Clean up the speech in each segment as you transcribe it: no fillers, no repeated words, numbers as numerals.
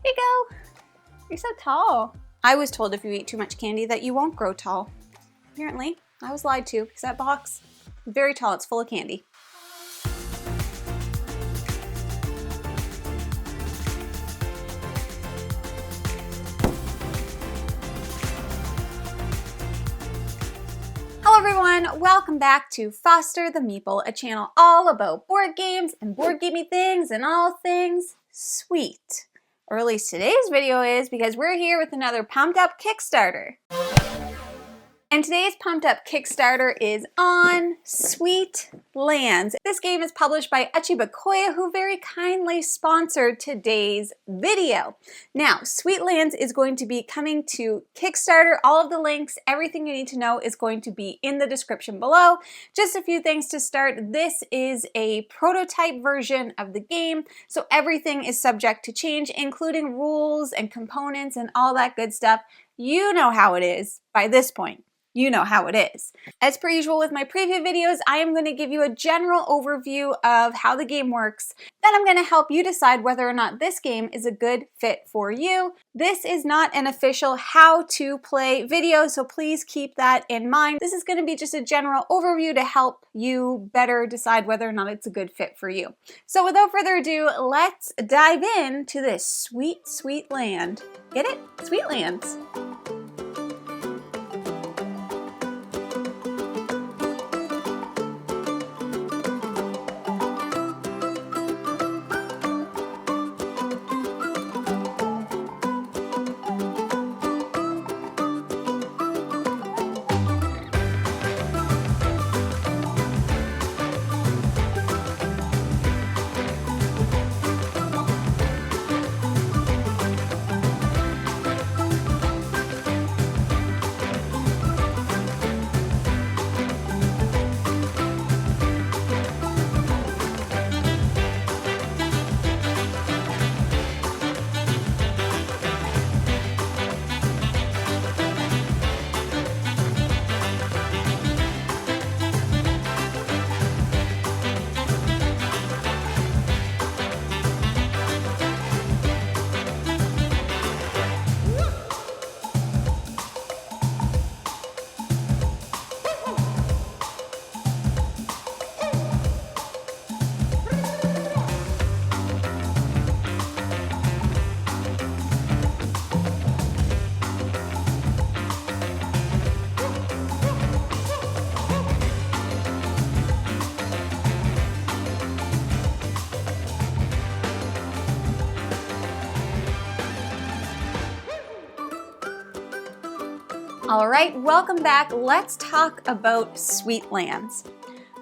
you go. You're so tall. I was told if you eat too much candy that you won't grow tall. Apparently, I was lied to because that box is very tall. It's full of candy. Hello everyone, welcome back to Foster the Meeple, a channel all about board games and board gamey things and all things sweet. Or at least today's video is, because we're here with another pumped up Kickstarter. And today's pumped up Kickstarter is on Sweet Lands. This game is published by Uchibacoya, who very kindly sponsored today's video. Now, Sweet Lands is going to be coming to Kickstarter. All of the links, everything you need to know is going to be in the description below. Just a few things to start. This is a prototype version of the game, so everything is subject to change, including rules and components and all that good stuff. You know how it is by this point. You know how it is. As per usual with my preview videos, I am going to give you a general overview of how the game works. Then I'm going to help you decide whether or not this game is a good fit for you. This is not an official how to play video, so please keep that in mind. This is going to be just a general overview to help you better decide whether or not it's a good fit for you. So without further ado, let's dive into this sweet, sweet land. Get it? Sweet Lands. All right, welcome back. Let's talk about Sweet Lands.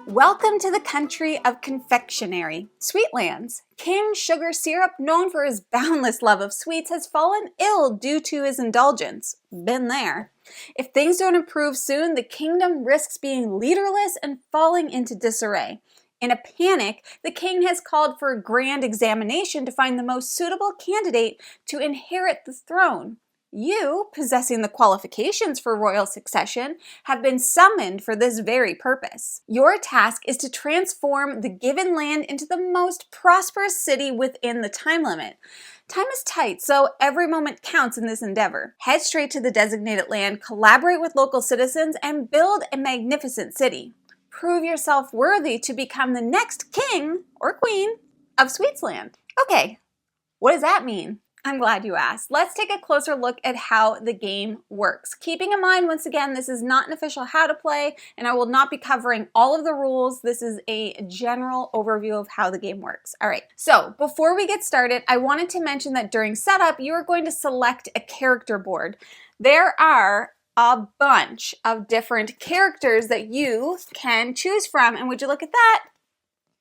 Welcome to the country of confectionery. Sweet Lands. King Sugar Syrup, known for his boundless love of sweets, has fallen ill due to his indulgence. Been there. If things don't improve soon, the kingdom risks being leaderless and falling into disarray. In a panic, the king has called for a grand examination to find the most suitable candidate to inherit the throne. You, possessing the qualifications for royal succession, have been summoned for this very purpose. Your task is to transform the given land into the most prosperous city within the time limit. Time is tight, so every moment counts in this endeavor. Head straight to the designated land, collaborate with local citizens, and build a magnificent city. Prove yourself worthy to become the next king or queen of Sweetsland. Okay, what does that mean? I'm glad you asked. Let's take a closer look at how the game works. Keeping in mind, once again, this is not an official how to play, and I will not be covering all of the rules. This is a general overview of how the game works. All right, so before we get started, I wanted to mention that during setup, you are going to select a character board. There are a bunch of different characters that you can choose from, and would you look at that?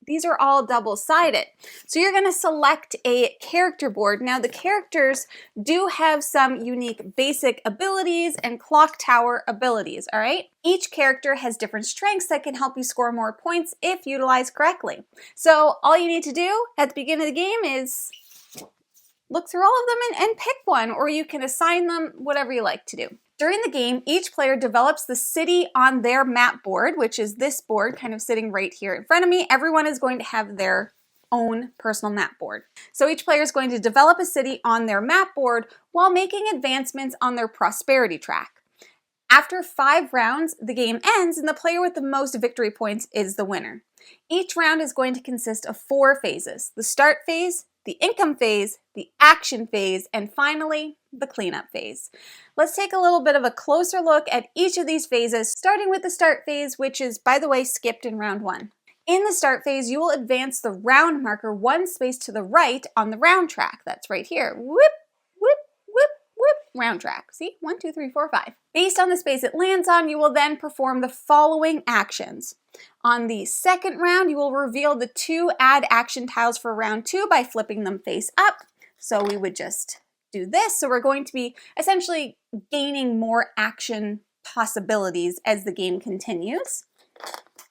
These are all double-sided. So you're going to select a character board. Now the characters do have some unique basic abilities and clock tower abilities, all right? Each character has different strengths that can help you score more points if utilized correctly. So all you need to do at the beginning of the game is look through all of them and pick one, or you can assign them, whatever you like to do. During the game, each player develops the city on their map board, which is this board kind of sitting right here in front of me. Everyone is going to have their own personal map board. So each player is going to develop a city on their map board while making advancements on their prosperity track. After 5 rounds, the game ends and the player with the most victory points is the winner. Each round is going to consist of 4 phases: the start phase, the income phase, the action phase, and finally, the cleanup phase. Let's take a little bit of a closer look at each of these phases, starting with the start phase, which is, by the way, skipped in round 1. In the start phase, you will advance the round marker 1 space to the right on the round track. That's right here. Whoop, whoop, whoop, whoop, round track. See? 1, 2, 3, 4, 5. Based on the space it lands on, you will then perform the following actions. On the second round, you will reveal the 2 add action tiles for round 2 by flipping them face up. So we would just do this. So we're going to be essentially gaining more action possibilities as the game continues.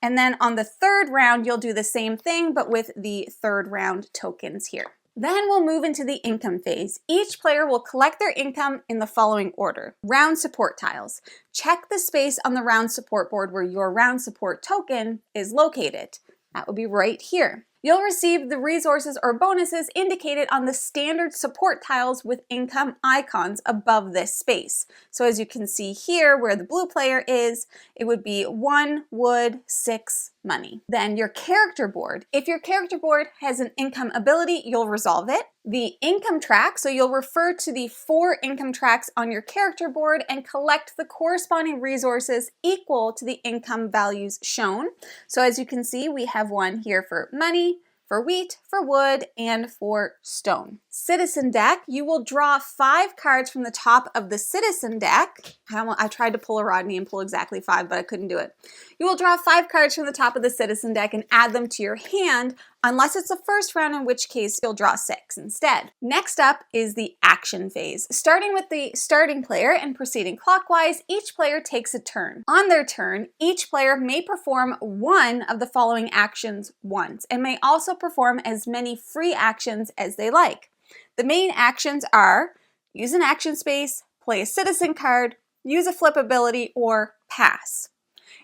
And then on the third round, you'll do the same thing, but with the third round tokens here. Then we'll move into the income phase. Each player will collect their income in the following order. Round support tiles. Check the space on the round support board where your round support token is located. That would be right here. You'll receive the resources or bonuses indicated on the standard support tiles with income icons above this space. So as you can see here where the blue player is, it would be 1 wood, 6 money. Then your character board. If your character board has an income ability, you'll resolve it. The income track, so you'll refer to the 4 income tracks on your character board and collect the corresponding resources equal to the income values shown. So as you can see, we have one here for money, for wheat, for wood, and for stone. Citizen deck, you will draw 5 cards from the top of the citizen deck. I tried to pull a Rodney and pull exactly 5, but I couldn't do it. You will draw 5 cards from the top of the citizen deck and add them to your hand, unless it's the first round, in which case you'll draw 6 instead. Next up is the action phase. Starting with the starting player and proceeding clockwise, each player takes a turn. On their turn, each player may perform one of the following actions once and may also perform as many free actions as they like. The main actions are use an action space, play a citizen card, use a flip ability, or pass.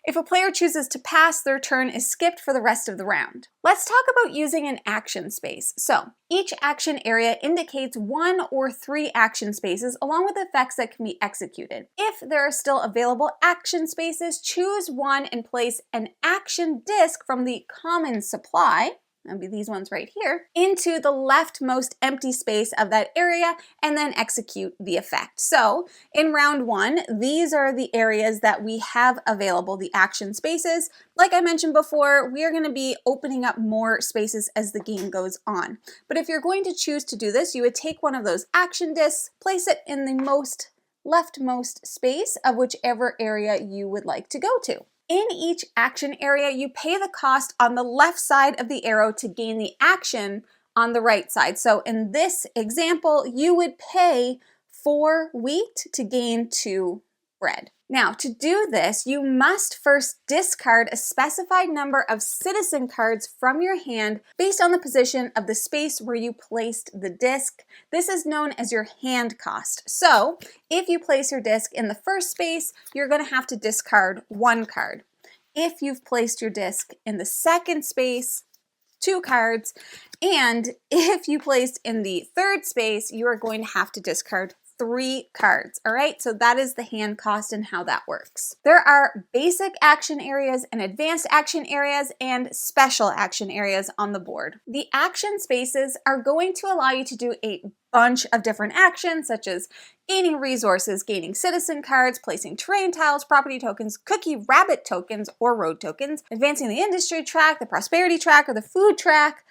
If a player chooses to pass, their turn is skipped for the rest of the round. Let's talk about using an action space. So, each action area indicates 1 or 3 action spaces along with effects that can be executed. If there are still available action spaces, choose one and place an action disc from the common supply, that'll be these ones right here, into the leftmost empty space of that area and then execute the effect. So in round 1, these are the areas that we have available, the action spaces. Like I mentioned before, we are going to be opening up more spaces as the game goes on. But if you're going to choose to do this, you would take one of those action discs, place it in the leftmost space of whichever area you would like to go to. In each action area, you pay the cost on the left side of the arrow to gain the action on the right side. So in this example, you would pay 4 wheat to gain 2 bread. Now, to do this, you must first discard a specified number of citizen cards from your hand based on the position of the space where you placed the disc. This is known as your hand cost. So, if you place your disc in the first space, you're going to have to discard 1 card. If you've placed your disc in the second space, 2 cards. And if you placed in the third space, you are going to have to discard 3 cards, all right? So that is the hand cost and how that works. There are basic action areas and advanced action areas and special action areas on the board. The action spaces are going to allow you to do a bunch of different actions, such as gaining resources, gaining citizen cards, placing terrain tiles, property tokens, cookie rabbit tokens or road tokens, advancing the industry track, the prosperity track, or the food track.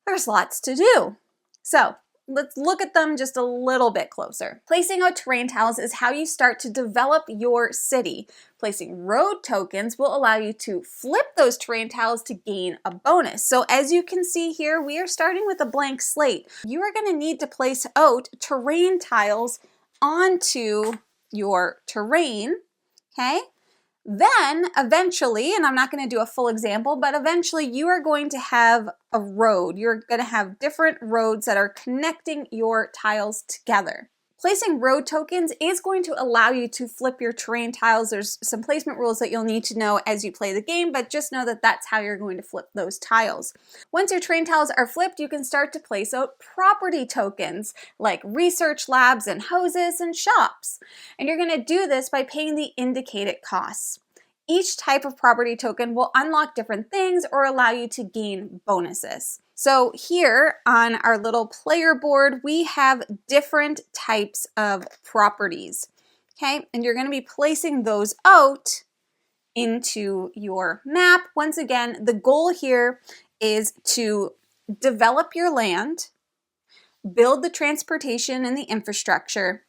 There's lots to do. So, let's look at them just a little bit closer. Placing out terrain tiles is how you start to develop your city. Placing road tokens will allow you to flip those terrain tiles to gain a bonus. So as you can see here, we are starting with a blank slate. You are going to need to place out terrain tiles onto your terrain, okay? Then eventually, and I'm not going to do a full example, but eventually you are going to have a road. You're going to have different roads that are connecting your tiles together. Placing road tokens is going to allow you to flip your terrain tiles. There's some placement rules that you'll need to know as you play the game, but just know that that's how you're going to flip those tiles. Once your terrain tiles are flipped, you can start to place out property tokens like research labs and houses and shops. And you're going to do this by paying the indicated costs. Each type of property token will unlock different things or allow you to gain bonuses. So here on our little player board, we have different types of properties, okay? And you're going to be placing those out into your map. Once again, the goal here is to develop your land, build the transportation and the infrastructure,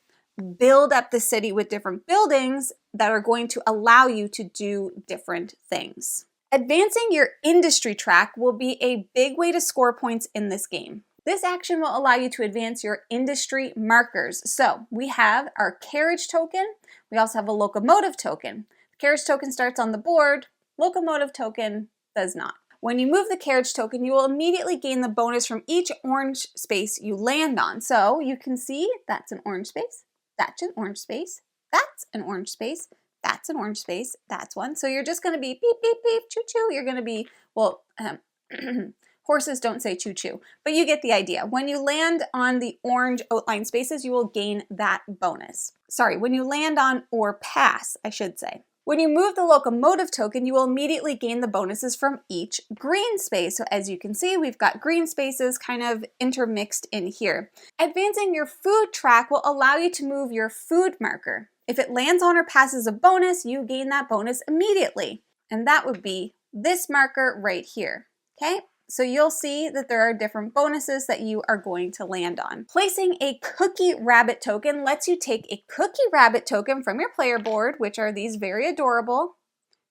build up the city with different buildings that are going to allow you to do different things. Advancing your industry track will be a big way to score points in this game. This action will allow you to advance your industry markers. So we have our carriage token. We also have a locomotive token. The carriage token starts on the board. Locomotive token does not. When you move the carriage token, you will immediately gain the bonus from each orange space you land on. So you can see that's an orange space. That's an orange space, that's an orange space, that's an orange space, that's one. So you're just going to be beep, beep, beep, choo-choo. You're going to be, well, horses don't say choo-choo, but you get the idea. When you land on the orange outline spaces, you will gain that bonus. Sorry, when you land on or pass, I should say. When you move the locomotive token, you will immediately gain the bonuses from each green space. So as you can see, we've got green spaces kind of intermixed in here. Advancing your food track will allow you to move your food marker. If it lands on or passes a bonus, you gain that bonus immediately. And that would be this marker right here, okay? So you'll see that there are different bonuses that you are going to land on. Placing a cookie rabbit token lets you take a cookie rabbit token from your player board, which are these very adorable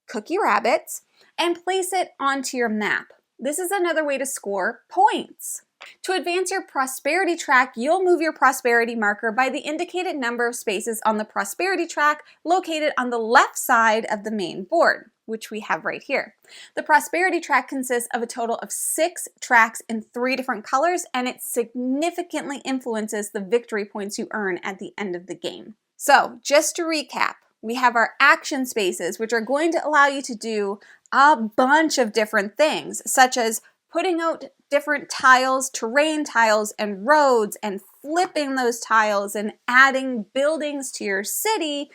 cookie rabbits, and place it onto your map. This is another way to score points. To advance your prosperity track, you'll move your prosperity marker by the indicated number of spaces on the prosperity track located on the left side of the main board, which we have right here. The prosperity track consists of a total of 6 tracks in 3 different colors, and it significantly influences the victory points you earn at the end of the game. So just to recap, we have our action spaces, which are going to allow you to do a bunch of different things, such as putting out different tiles, terrain tiles, and roads, and flipping those tiles and adding buildings to your city,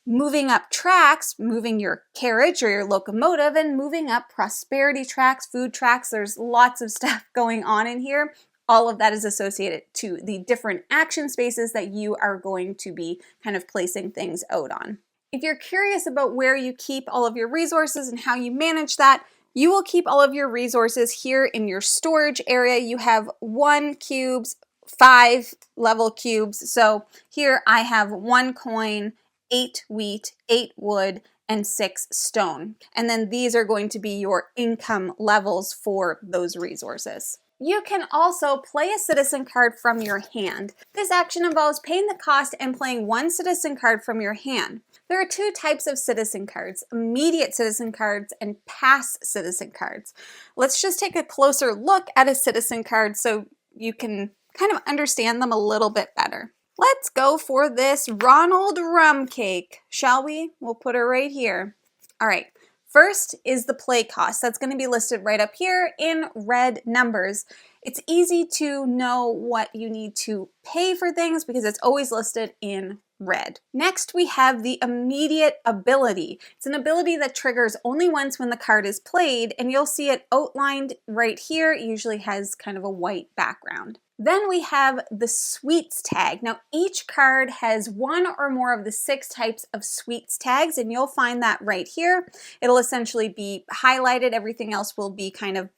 moving up tracks, moving your carriage or your locomotive, and moving up prosperity tracks, food tracks. There's lots of stuff going on in here. All of that is associated to the different action spaces that you are going to be kind of placing things out on. If you're curious about where you keep all of your resources and how you manage that, you will keep all of your resources here in your storage area. You have 1 cubes, 5 level cubes. So here I have 1 coin, 8 wheat, 8 wood, and 6 stone. And then these are going to be your income levels for those resources. You can also play a citizen card from your hand. This action involves paying the cost and playing 1 citizen card from your hand. There are 2 types of citizen cards, immediate citizen cards and pass citizen cards. Let's just take a closer look at a citizen card so you can kind of understand them a little bit better. Let's go for this Ronald Rum Cake, shall we? We'll put her right here. All right. First is the play cost. That's going to be listed right up here in red numbers. It's easy to know what you need to pay for things because it's always listed in red. Next, we have the immediate ability. It's an ability that triggers only once when the card is played, and you'll see it outlined right here. It usually has kind of a white background. Then we have the sweets tag. Now each card has 1 or more of the 6 types of sweets tags, and you'll find that right here. It'll essentially be highlighted. Everything else will be kind of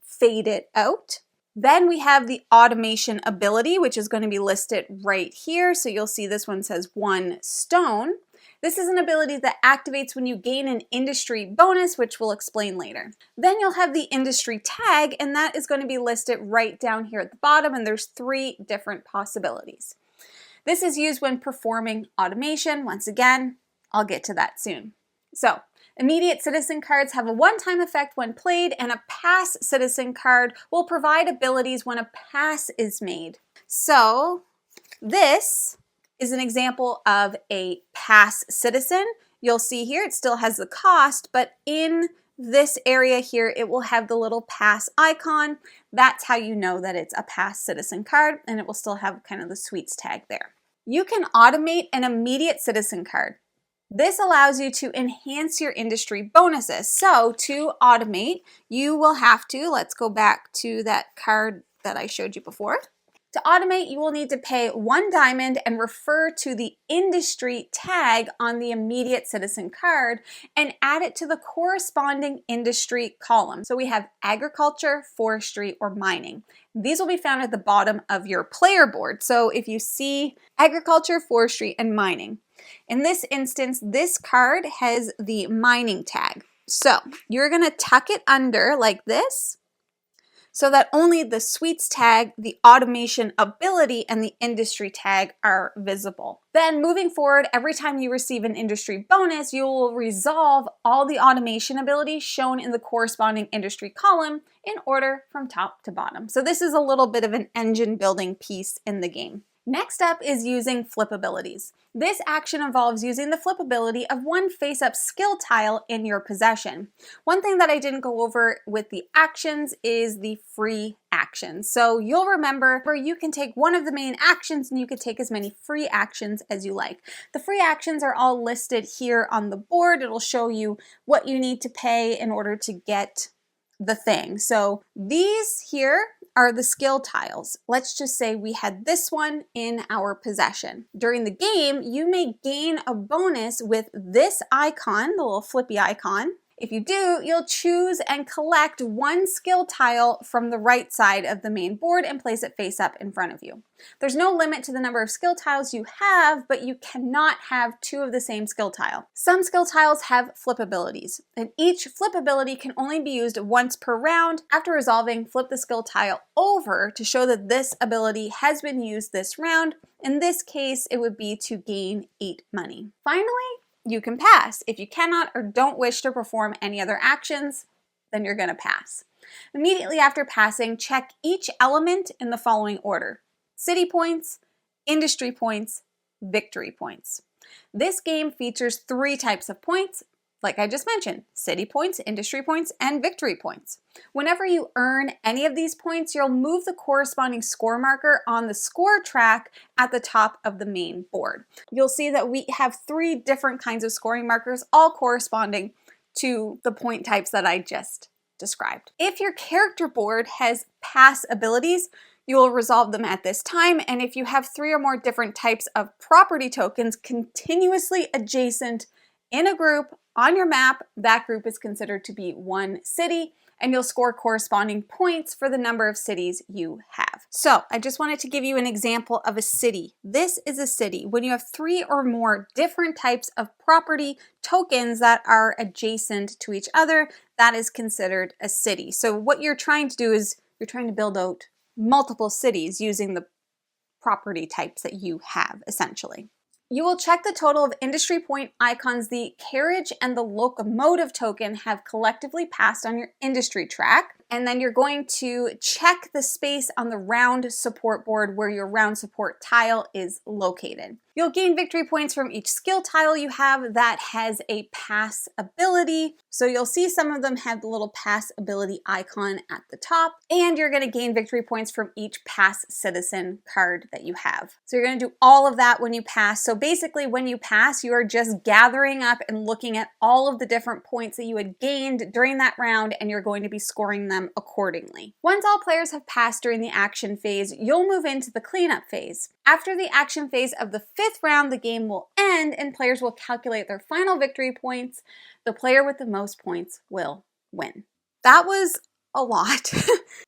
faded out. Then we have the automation ability, which is going to be listed right here. So you'll see this one says 1 stone. This is an ability that activates when you gain an industry bonus, which we'll explain later. Then you'll have the industry tag, and that is going to be listed right down here at the bottom, and there's 3 different possibilities. This is used when performing automation. Once again, I'll get to that soon. So, immediate citizen cards have a one-time effect when played, and a pass citizen card will provide abilities when a pass is made. So, this is an example of a pass citizen. You'll see here it still has the cost, but in this area here, it will have the little pass icon. That's how you know that it's a pass citizen card, and it will still have kind of the sweets tag there. You can automate an immediate citizen card. This allows you to enhance your industry bonuses. So to automate, you will have to, let's go back to that card that I showed you before. To automate, you will need to pay 1 diamond and refer to the industry tag on the immediate citizen card and add it to the corresponding industry column. So we have agriculture, forestry, or mining. These will be found at the bottom of your player board. So if you see agriculture, forestry, and mining, in this instance, this card has the mining tag. So you're going to tuck it under like this, so that only the sweets tag, the automation ability, and the industry tag are visible. Then moving forward, every time you receive an industry bonus, you will resolve all the automation abilities shown in the corresponding industry column in order from top to bottom. So this is a little bit of an engine building piece in the game. Next up is using flip abilities. This action involves using the flip ability of 1 face-up skill tile in your possession. One thing that I didn't go over with the actions is the free actions. So you'll remember where you can take one of the main actions and you can take as many free actions as you like. The free actions are all listed here on the board. It'll show you what you need to pay in order to get the thing. So these here are the skill tiles. Let's just say we had this one in our possession. During the game, you may gain a bonus with this icon, the little flippy icon. If you do, you'll choose and collect 1 skill tile from the right side of the main board and place it face up in front of you. There's no limit to the number of skill tiles you have, but you cannot have 2 of the same skill tile. Some skill tiles have flip abilities, and each flip ability can only be used once per round. After resolving, flip the skill tile over to show that this ability has been used this round. In this case, it would be to gain 8 money. Finally, you can pass. If you cannot or don't wish to perform any other actions, then you're going to pass. Immediately after passing, check each element in the following order: city points, industry points, victory points. This game features 3 types of points, like I just mentioned: city points, industry points, and victory points. Whenever you earn any of these points, you'll move the corresponding score marker on the score track at the top of the main board. You'll see that we have 3 different kinds of scoring markers, all corresponding to the point types that I just described. If your character board has pass abilities, you will resolve them at this time, and if you have 3 or more different types of property tokens continuously adjacent in a group on your map, that group is considered to be 1 city, and you'll score corresponding points for the number of cities you have. So I just wanted to give you an example of a city. This is a city. When you have 3 or more different types of property tokens that are adjacent to each other, that is considered a city. So what you're trying to do is you're trying to build out multiple cities using the property types that you have, essentially. You will check the total of industry point icons the carriage and the locomotive token have collectively passed on your industry track. And then you're going to check the space on the round support board where your round support tile is located. You'll gain victory points from each skill tile you have that has a pass ability. So you'll see some of them have the little pass ability icon at the top, and you're going to gain victory points from each pass citizen card that you have. So you're going to do all of that when you pass. So basically when you pass, you are just gathering up and looking at all of the different points that you had gained during that round, and you're going to be scoring them accordingly. Once all players have passed during the action phase, you'll move into the cleanup phase. After the action phase of the 5th round, the game will end and players will calculate their final victory points. The player with the most points will win. That was a lot.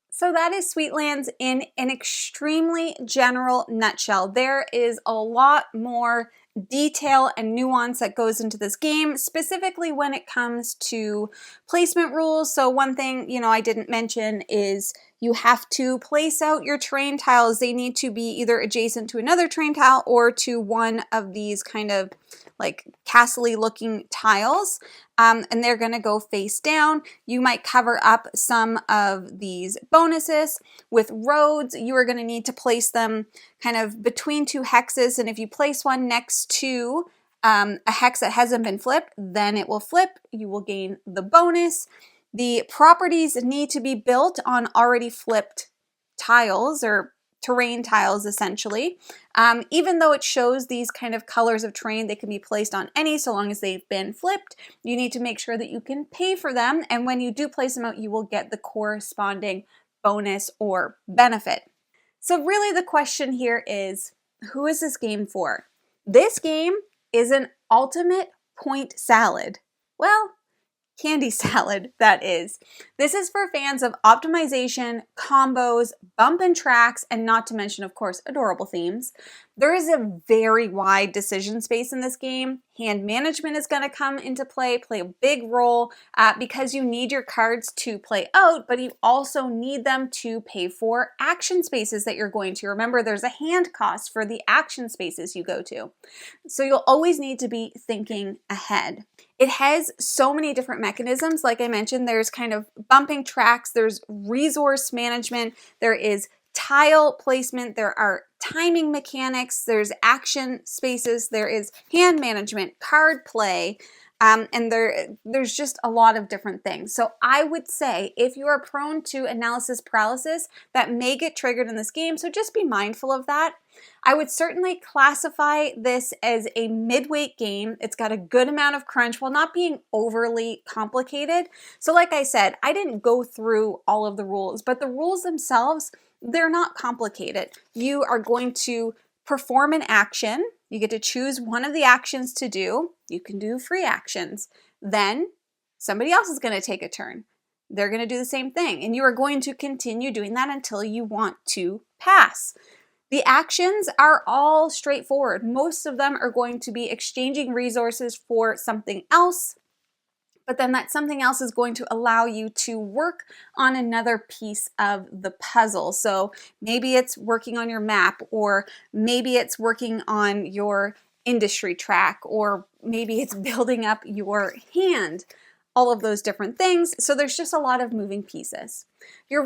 So that is Sweetlands in an extremely general nutshell. There is a lot more detail and nuance that goes into this game, specifically when it comes to placement rules. So one thing, I didn't mention is, You have to place out your terrain tiles. They need to be either adjacent to another terrain tile or to one of these kind of like castle-y looking tiles, and they're going to go face down. You might cover up some of these bonuses with roads. You are going to need to place them kind of between two hexes, and if you place one next to a hex that hasn't been flipped, then it will flip. You will gain the bonus. The properties need to be built on already flipped tiles or terrain tiles, essentially. Even though it shows these kind of colors of terrain, they can be placed on any so long as they've been flipped. You need to make sure that you can pay for them, and when you do place them out, you will get the corresponding bonus or benefit. So really the question here is, who is this game for? This game is an ultimate point salad. Well, candy salad, that is. This is for fans of optimization, combos, bump and tracks, and not to mention, of course, adorable themes. There is a very wide decision space in this game. Hand management is going to come into play a big role because you need your cards to play out, but you also need them to pay for action spaces that you're going to. Remember, there's a hand cost for the action spaces you go to. So you'll always need to be thinking ahead. It has so many different mechanisms. Like I mentioned, there's kind of bumping tracks, there's resource management, there is tile placement, there are timing mechanics, there's action spaces, there is hand management, card play, and there's just a lot of different things. So I would say if you are prone to analysis paralysis, that may get triggered in this game, so just be mindful of that. I would certainly classify this as a mid-weight game. It's got a good amount of crunch while not being overly complicated. So like I said, I didn't go through all of the rules, but the rules themselves, they're not complicated. You are going to perform an action. You get to choose one of the actions to do. You can do free actions. Then somebody else is going to take a turn. They're going to do the same thing, and you are going to continue doing that until you want to pass. The actions are all straightforward. Most of them are going to be exchanging resources for something else, but then that something else is going to allow you to work on another piece of the puzzle. So maybe it's working on your map, or maybe it's working on your industry track, or maybe it's building up your hand, all of those different things. So there's just a lot of moving pieces. You're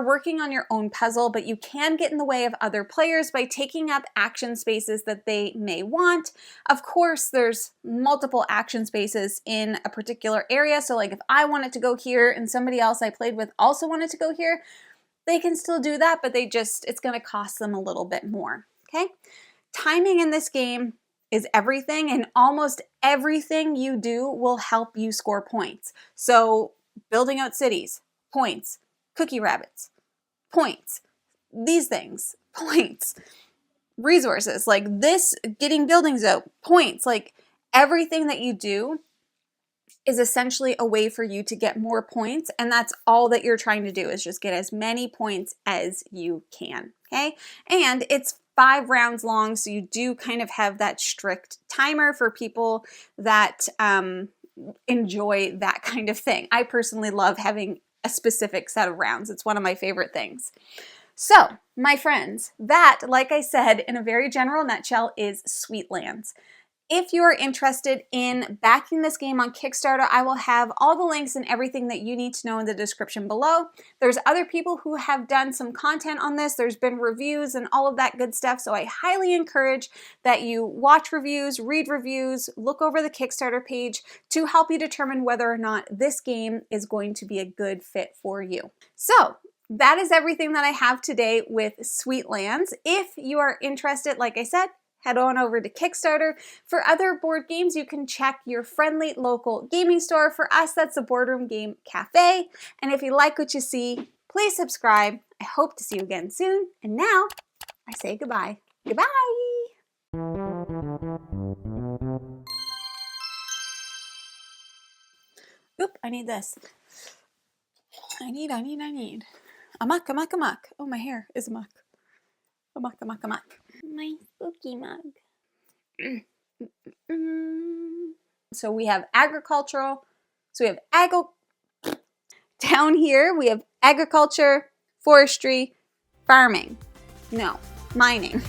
working on your own puzzle, but you can get in the way of other players by taking up action spaces that they may want. Of course, there's multiple action spaces in a particular area. So like if I wanted to go here and somebody else I played with also wanted to go here, they can still do that, but it's going to cost them a little bit more, okay? Timing in this game is everything, and almost everything you do will help you score points. So building out cities, points. Cookie rabbits, points. These things, points. Resources, like this, getting buildings out, points. Like everything that you do is essentially a way for you to get more points, and that's all that you're trying to do, is just get as many points as you can, okay? And it's 5 rounds long, so you do kind of have that strict timer for people that enjoy that kind of thing. I personally love having a specific set of rounds. It's one of my favorite things. So, my friends, that, like I said, in a very general nutshell, is Sweetlands. If you are interested in backing this game on Kickstarter, I will have all the links and everything that you need to know in the description below. There's other people who have done some content on this. There's been reviews and all of that good stuff, so I highly encourage that you watch reviews, read reviews, look over the Kickstarter page to help you determine whether or not this game is going to be a good fit for you. So, that is everything that I have today with Sweetlands. If you are interested, like I said, head on over to Kickstarter. For other board games, you can check your friendly local gaming store. For us, that's the Boardroom Game Cafe. And if you like what you see, please subscribe. I hope to see you again soon. And now, I say goodbye. Goodbye! Oop, I need this. I need. Amok. Oh, my hair is amok. Amok. My spooky mug. So we have agricultural. So we have down here we have agriculture, forestry, farming. No, mining.